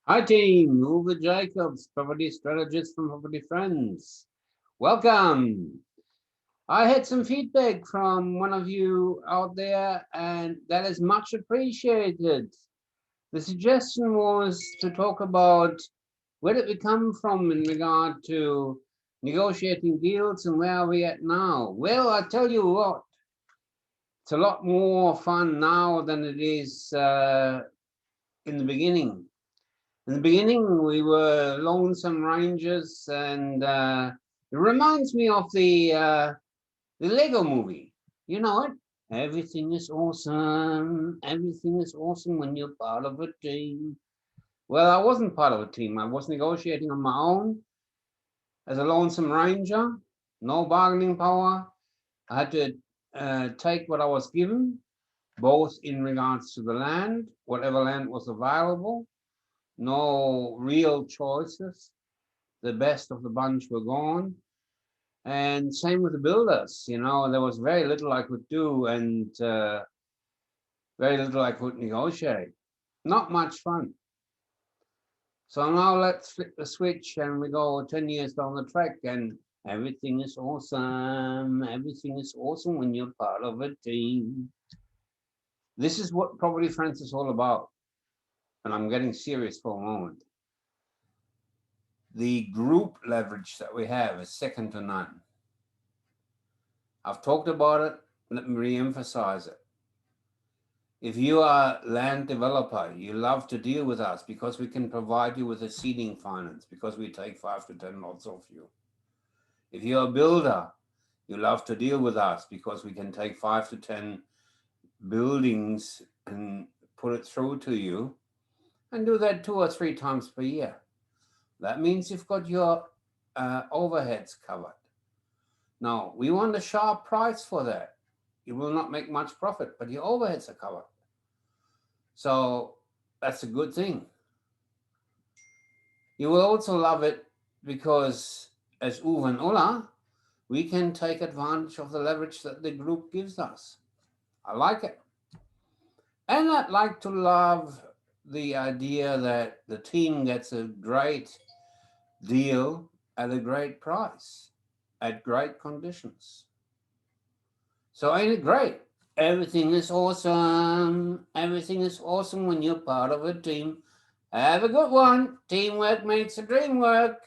Hi team, Uwe Jacobs, property strategist from Property Friends. Welcome. I had some feedback from one of you out there, and that is much appreciated. The suggestion was to talk about where did we come from in regard to negotiating deals and where are we at now? Well, I tell you what, it's a lot more fun now than it is in the beginning. In the beginning, we were lonesome rangers, and it reminds me of the Lego movie. You know it. Everything is awesome. Everything is awesome when you're part of a team. Well, I wasn't part of a team. I was negotiating on my own as a lonesome ranger. No bargaining power. I had to take what I was given, both in regards to the land, whatever land was available. No real choices. The best of the bunch were gone. And same with the builders. There was very little I could do and very little I could negotiate. Not much fun. So now let's flip the switch and we go 10 years down the track and everything is awesome. Everything is awesome when you're part of a team. This is what Property Friends is all about. And I'm getting serious for a moment. The group leverage that we have is second to none. I've talked about it. Let me re-emphasize it. If you are a land developer, you love to deal with us because we can provide you with a seeding finance because we take 5 to 10 lots off you. If you're a builder, you love to deal with us because we can take 5 to 10 buildings and put it through to you and do that 2 or 3 times per year. That means you've got your overheads covered. Now, we want a sharp price for that. You will not make much profit, but your overheads are covered. So that's a good thing. You will also love it because, as Uwe and Ulla, we can take advantage of the leverage that the group gives us. I like it. And I'd like to love the idea that the team gets a great deal at a great price, at great conditions. So ain't it great? Everything is awesome. Everything is awesome when you're part of a team. Have a good one. Teamwork makes the dream work.